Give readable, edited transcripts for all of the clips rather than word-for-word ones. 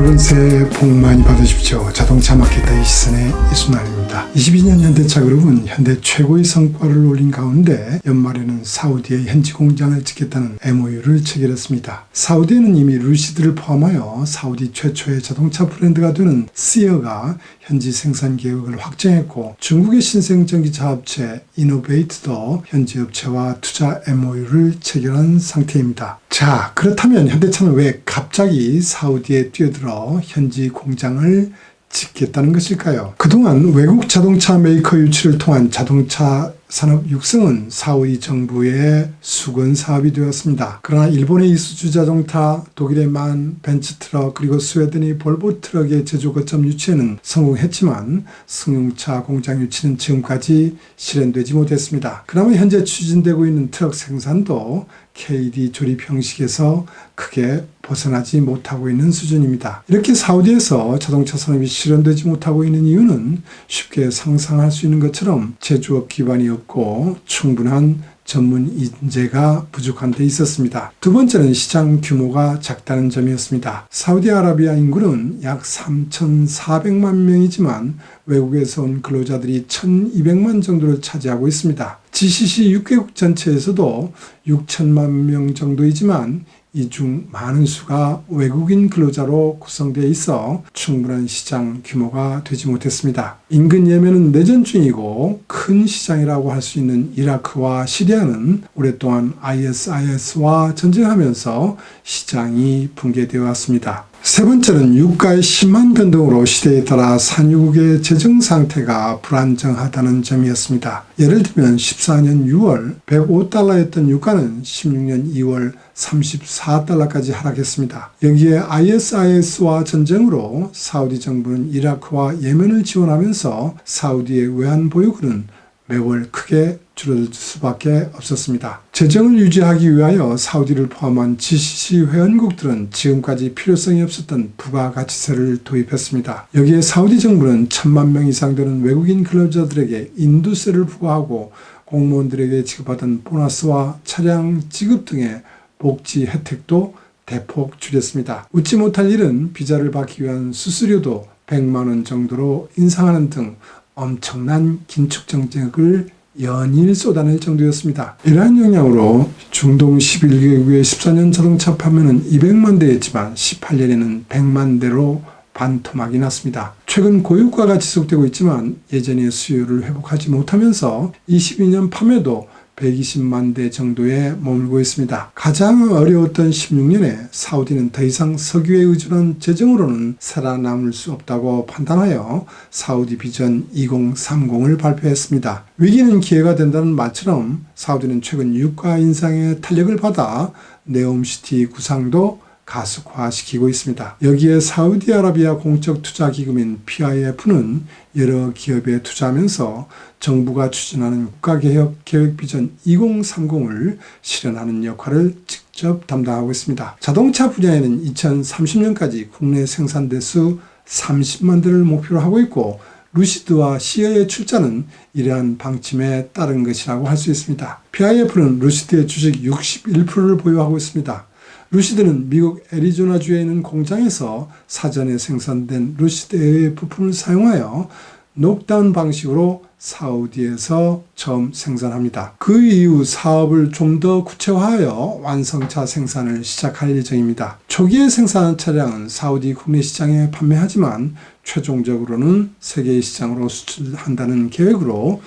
여러분 새해 복 많이 받으십시오. 자동차 마케터의 시선의 이순환입니다. 22년 현대차 그룹은 현대 최고의 성과를 올린 가운데 연말에는 사우디에 현지 공장을 짓겠다는 MOU를 체결했습니다. 사우디에는 이미 루시드를 포함하여 사우디 최초의 자동차 브랜드가 되는 시어가 현지 생산 계획을 확정했고, 중국의 신생 전기차 업체 이노베이트도 현지 업체와 투자 MOU를 체결한 상태입니다. 자, 그렇다면 현대차는 왜 갑자기 사우디에 뛰어들어 현지 공장을 짓겠다는 것일까요? 그동안 외국 자동차 메이커 유치를 통한 자동차 산업 육성은 사우디 정부의 수건 사업이 되었습니다. 그러나 일본의 이수주 자동차, 독일의 만 벤츠 트럭, 그리고 스웨덴의 볼보 트럭의 제조 거점 유치에는 성공했지만 승용차 공장 유치는 지금까지 실현되지 못했습니다. 그나마 현재 추진되고 있는 트럭 생산도 KD 조립 형식에서 크게 벗어나지 못하고 있는 수준입니다. 이렇게 사우디에서 자동차 산업이 실현되지 못하고 있는 이유는 쉽게 상상할 수 있는 것처럼 제조업 기반이 없고 충분한 전문 인재가 부족한 데 있었습니다. 두 번째는 시장 규모가 작다는 점이었습니다. 사우디아라비아 인구는 약 3,400만 명이지만 외국에서 온 근로자들이 1,200만 정도를 차지하고 있습니다. GCC 6개국 전체에서도 6천만 명 정도이지만 이 중 많은 수가 외국인 근로자로 구성되어 있어 충분한 시장 규모가 되지 못했습니다. 인근 예멘은 내전 중이고 큰 시장이라고 할 수 있는 이라크와 시리아는 오랫동안 ISIS와 전쟁하면서 시장이 붕괴되어 왔습니다. 세 번째는 유가의 심한 변동으로 시대에 따라 산유국의 재정 상태가 불안정하다는 점이었습니다. 예를 들면 14년 6월 105달러였던 유가는 16년 2월 34달러까지 하락했습니다. 여기에 ISIS와 전쟁으로 사우디 정부는 이라크와 예멘을 지원하면서 사우디의 외환 보유고는 매월 크게 줄어들 수밖에 없었습니다. 재정을 유지하기 위하여 사우디를 포함한 GCC 회원국들은 지금까지 필요성이 없었던 부가가치세를 도입했습니다. 여기에 사우디 정부는 1,000만 명 이상 되는 외국인 근로자들에게 인두세를 부과하고 공무원들에게 지급하던 보너스와 차량 지급 등의 복지 혜택도 대폭 줄였습니다. 웃지 못할 일은 비자를 받기 위한 수수료도 100만 원 정도로 인상하는 등 엄청난 긴축 정책을 연일 쏟아낼 정도였습니다. 이러한 영향으로 중동 11개국의 14년 자동차 판매는 200만 대였지만 18년에는 100만 대로 반토막이 났습니다. 최근 고유가가 지속되고 있지만 예전의 수요를 회복하지 못하면서 22년 판매도 120만 대 정도에 머물고 있습니다. 가장 어려웠던 16년에 사우디는 더 이상 석유에 의존한 재정으로는 살아남을 수 없다고 판단하여 사우디 비전 2030을 발표했습니다. 위기는 기회가 된다는 말처럼 사우디는 최근 유가 인상의 탄력을 받아 네옴시티 구상도 가속화시키고 있습니다. 여기에 사우디아라비아 공적 투자 기금인 PIF는 여러 기업에 투자하면서 정부가 추진하는 국가개혁 계획 비전 2030을 실현하는 역할을 직접 담당하고 있습니다. 자동차 분야에는 2030년까지 국내 생산 대수 30만 대를 목표로 하고 있고, 루시드와 시어의 출자는 이러한 방침에 따른 것이라고 할 수 있습니다. PIF는 루시드의 주식 61%를 보유하고 있습니다. 루시드는 미국 애리조나주에 있는 공장에서 사전에 생산된 루시드의 부품을 사용하여 녹다운 방식으로 사우디에서 처음 생산합니다. 그 이후 사업을 좀 더 구체화하여 완성차 생산을 시작할 예정입니다. 초기에 생산한 차량은 사우디 국내 시장에 판매하지만 최종적으로는 세계 시장으로 수출한다는 계획으로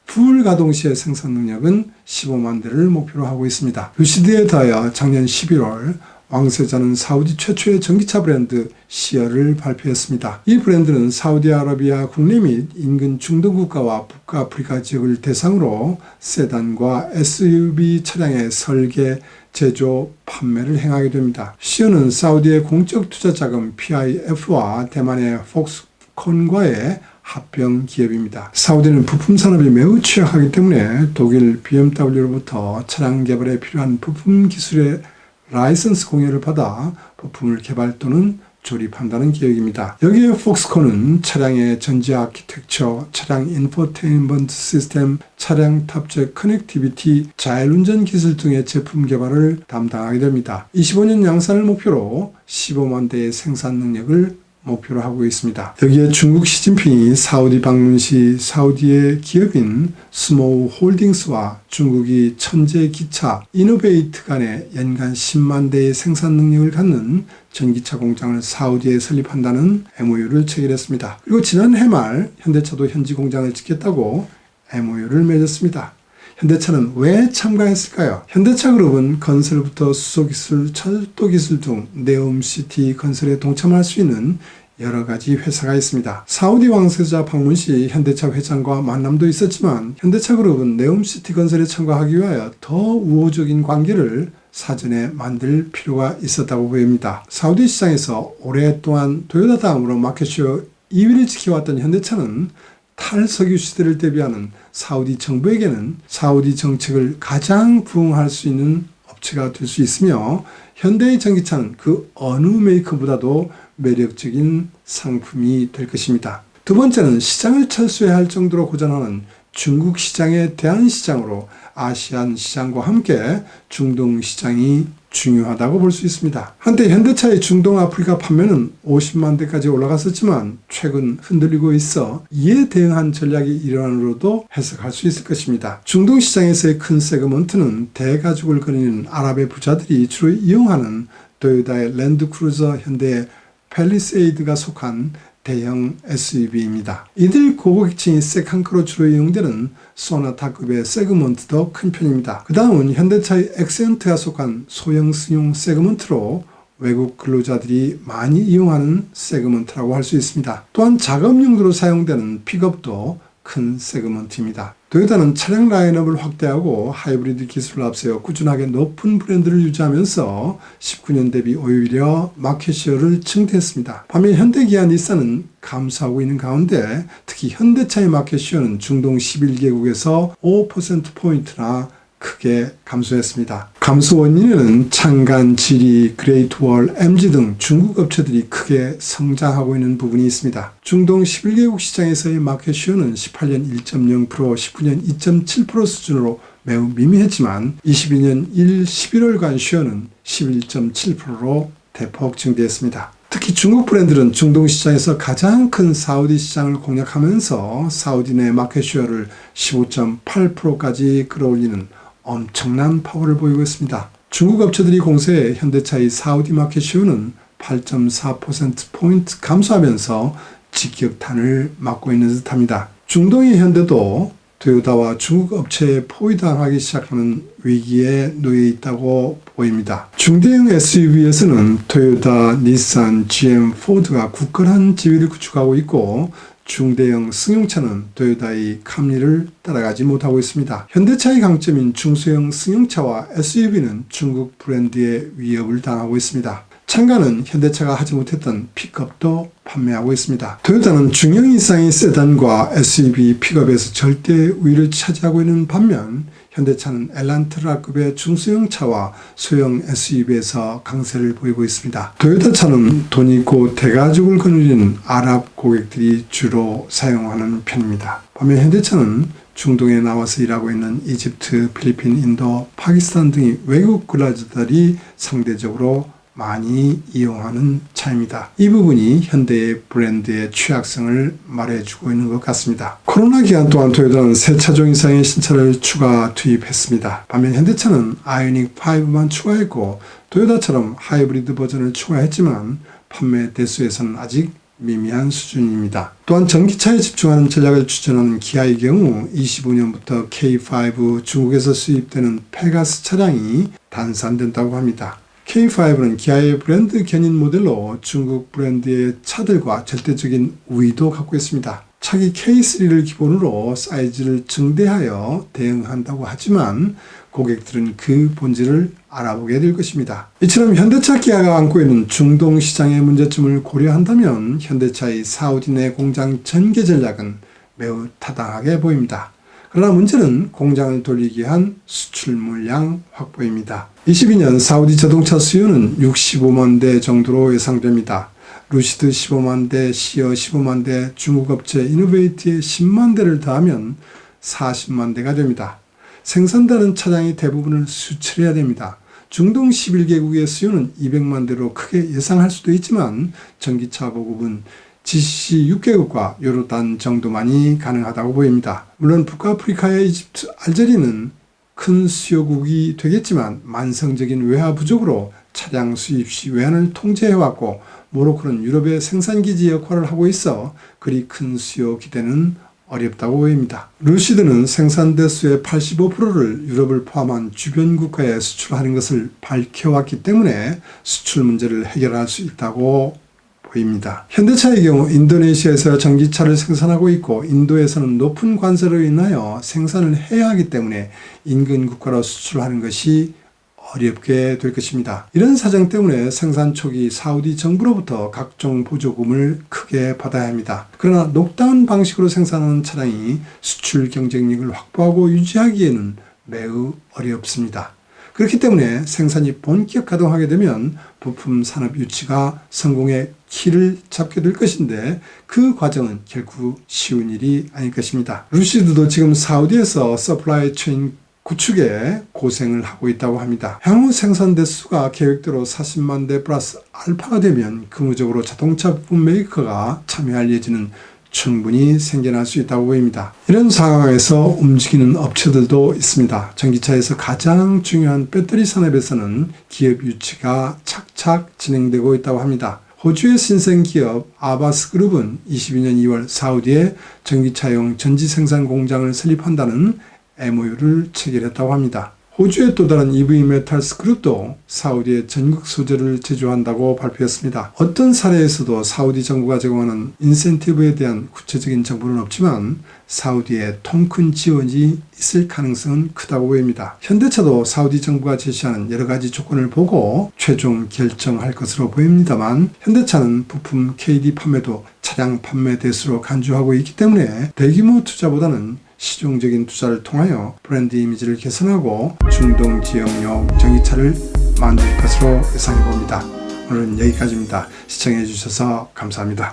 풀 가동 시의 생산 능력은 15만 대를 목표로 하고 있습니다. 루시드에 더하여 작년 11월 왕세자는 사우디 최초의 전기차 브랜드 시어를 발표했습니다. 이 브랜드는 사우디아라비아 국내 및 인근 중동 국가와 북아프리카 지역을 대상으로 세단과 SUV 차량의 설계, 제조, 판매를 행하게 됩니다. 시어는 사우디의 공적 투자 자금 PIF와 대만의 폭스콘과의 합병 기업입니다. 사우디는 부품 산업이 매우 취약하기 때문에 독일 BMW로부터 차량 개발에 필요한 부품 기술의 라이선스 공여를 받아 부품을 개발 또는 조립한다는 계획입니다. 여기에 폭스콘은 차량의 전지 아키텍처, 차량 인포테인먼트 시스템, 차량 탑재 커넥티비티, 자율운전 기술 등의 제품 개발을 담당하게 됩니다. 25년 양산을 목표로 15만 대의 생산 능력을 목표로 하고 있습니다. 여기에 중국 시진핑이 사우디 방문 시 사우디의 기업인 스모우 홀딩스와 중국이 천재 기차 이노베이트 간의 연간 10만 대의 생산 능력을 갖는 전기차 공장을 사우디에 설립한다는 MOU를 체결했습니다. 그리고 지난해 말 현대차도 현지 공장을 짓겠다고 MOU를 맺었습니다. 현대차는 왜 참가했을까요? 현대차 그룹은 건설부터 수소기술, 철도기술 등 네옴시티 건설에 동참할 수 있는 여러 가지 회사가 있습니다. 사우디 왕세자 방문 시 현대차 회장과 만남도 있었지만 현대차 그룹은 네옴시티 건설에 참가하기 위하여 더 우호적인 관계를 사전에 만들 필요가 있었다고 보입니다. 사우디 시장에서 오랫동안 토요타 다음으로 마켓쉐어 2위를 지켜왔던 현대차는 탈석유 시대를 대비하는 사우디 정부에게는 사우디 정책을 가장 부응할 수 있는 업체가 될 수 있으며 현대의 전기차는 그 어느 메이커보다도 매력적인 상품이 될 것입니다. 두 번째는 시장을 철수해야 할 정도로 고전하는 중국 시장의 대안시장으로 아시안 시장과 함께 중동 시장이 중요하다고 볼 수 있습니다. 한때 현대차의 중동 아프리카 판매는 50만 대까지 올라갔었지만 최근 흔들리고 있어 이에 대응한 전략의 일환으로도 해석할 수 있을 것입니다. 중동 시장에서의 큰 세그먼트는 대가족을 거느리는 아랍의 부자들이 주로 이용하는 토요타의 랜드크루저, 현대의 팰리세이드가 속한 대형 SUV입니다. 이들 고객층이 세컨카로 주로 이용되는 소나타급의 세그먼트도 큰 편입니다. 그 다음은 현대차의 엑센트가 속한 소형 승용 세그먼트로 외국 근로자들이 많이 이용하는 세그먼트라고 할 수 있습니다. 또한 작업 용도로 사용되는 픽업도 큰 세그먼트입니다. 토요타는 차량 라인업을 확대하고 하이브리드 기술을 앞세워 꾸준하게 높은 브랜드를 유지하면서 19년 대비 오히려 마켓쉐어를 증대했습니다. 반면 현대기아 닛산은 감소하고 있는 가운데 특히 현대차의 마켓쉐어는 중동 11개국에서 5%포인트나 크게 감소했습니다. 감소 원인에는 창간, 지리, 그레이트월, MG 등 중국 업체들이 크게 성장하고 있는 부분이 있습니다. 중동 11개국 시장에서의 마켓쉐어는 18년 1.0%, 19년 2.7% 수준으로 매우 미미했지만 22년 11월간 쉐어는 11.7%로 대폭 증대했습니다. 특히 중국 브랜드는 중동 시장에서 가장 큰 사우디 시장을 공략하면서 사우디 내 마켓쉐어를 15.8%까지 끌어올리는 엄청난 파워를 보이고 있습니다. 중국 업체들이 공세해 현대차의 사우디 마켓쉐어는 8.4%포인트 감소하면서 직격탄을 맞고 있는 듯합니다. 중동의 현대도 토요타와 중국 업체에 포위당하기 시작하는 위기에 놓여 있다고 보입니다. 중대형 SUV에서는 토요타, 닛산, GM, 포드가 굳건한 지위를 구축하고 있고 중대형 승용차는 토요타의 캠리를 따라가지 못하고 있습니다. 현대차의 강점인 중소형 승용차와 SUV는 중국 브랜드의 위협을 당하고 있습니다. 창가는 현대차가 하지 못했던 픽업도 판매하고 있습니다. 토요타는 중형 이상의 세단과 SUV 픽업에서 절대 우위를 차지하고 있는 반면 현대차는 엘란트라급의 중소형차와 소형 SUV에서 강세를 보이고 있습니다. 토요타차는 돈 있고 대가족을 거느리는 아랍 고객들이 주로 사용하는 편입니다. 반면 현대차는 중동에 나와서 일하고 있는 이집트, 필리핀, 인도, 파키스탄 등의 외국 근로자들이 상대적으로 많이 이용하는 차입니다. 이 부분이 현대의 브랜드의 취약성을 말해주고 있는 것 같습니다. 코로나 기간 동안 토요타는 새 차종 이상의 신차를 추가 투입했습니다. 반면 현대차는 아이오닉 5만 추가했고 토요타처럼 하이브리드 버전을 추가했지만 판매 대수에서는 아직 미미한 수준입니다. 또한 전기차에 집중하는 전략을 추진하는 기아의 경우 25년부터 K5 중국에서 수입되는 페가스 차량이 단산된다고 합니다. K5는 기아의 브랜드 견인 모델로 중국 브랜드의 차들과 절대적인 우위도 갖고 있습니다. 차기 K3를 기본으로 사이즈를 증대하여 대응한다고 하지만 고객들은 그 본질을 알아보게 될 것입니다. 이처럼 현대차 기아가 안고 있는 중동 시장의 문제점을 고려한다면 현대차의 사우디 내 공장 전개 전략은 매우 타당하게 보입니다. 그러나 문제는 공장을 돌리기 위한 수출 물량 확보입니다. 22년 사우디 자동차 수요는 65만 대 정도로 예상됩니다. 루시드 15만 대, 시어 15만 대, 중국 업체 이노베이트의 10만 대를 더하면 40만 대가 됩니다. 생산되는 차량의 대부분을 수출해야 됩니다. 중동 11개국의 수요는 200만 대로 크게 예상할 수도 있지만 전기차 보급은 GCC 6개국과 요르단 정도만이 가능하다고 보입니다. 물론 북아프리카의 이집트, 알제리는 큰 수요국이 되겠지만 만성적인 외화 부족으로 차량 수입 시 외환을 통제해왔고 모로코는 유럽의 생산기지 역할을 하고 있어 그리 큰 수요 기대는 어렵다고 보입니다. 루시드는 생산 대수의 85%를 유럽을 포함한 주변 국가에 수출하는 것을 밝혀왔기 때문에 수출 문제를 해결할 수 있다고 보입니다. 현대차의 경우 인도네시아에서 전기차를 생산하고 있고 인도에서는 높은 관세로 인하여 생산을 해야 하기 때문에 인근 국가로 수출하는 것이 어렵게 될 것입니다. 이런 사정 때문에 생산 초기 사우디 정부로부터 각종 보조금을 크게 받아야 합니다. 그러나 녹다운 방식으로 생산하는 차량이 수출 경쟁력을 확보하고 유지하기에는 매우 어렵습니다. 그렇기 때문에 생산이 본격 가동하게 되면 부품 산업 유치가 성공의 키를 잡게 될 것인데 그 과정은 결코 쉬운 일이 아닐 것입니다. 루시드도 지금 사우디에서 서플라이 체인 구축에 고생을 하고 있다고 합니다. 향후 생산 대수가 계획대로 40만 대 플러스 알파가 되면 근무적으로 자동차 부품 메이커가 참여할 여지는 충분히 생겨날 수 있다고 보입니다. 이런 상황에서 움직이는 업체들도 있습니다. 전기차에서 가장 중요한 배터리 산업에서는 기업 유치가 착착 진행되고 있다고 합니다. 호주의 신생기업 아바스 그룹은 22년 2월 사우디에 전기차용 전지 생산 공장을 설립한다는 MOU를 체결했다고 합니다. 호주의 또 다른 EV 메탈스 그룹도 사우디에 전극 소재를 제조한다고 발표했습니다. 어떤 사례에서도 사우디 정부가 제공하는 인센티브에 대한 구체적인 정보는 없지만 사우디에 통큰 지원이 있을 가능성은 크다고 보입니다. 현대차도 사우디 정부가 제시하는 여러 가지 조건을 보고 최종 결정할 것으로 보입니다만 현대차는 부품 KD 판매도 차량 판매 대수로 간주하고 있기 때문에 대규모 투자보다는 실용적인 투자를 통하여 브랜드 이미지를 개선하고 중동 지역용 전기차를 만들 것으로 예상해 봅니다. 오늘은 여기까지입니다. 시청해 주셔서 감사합니다.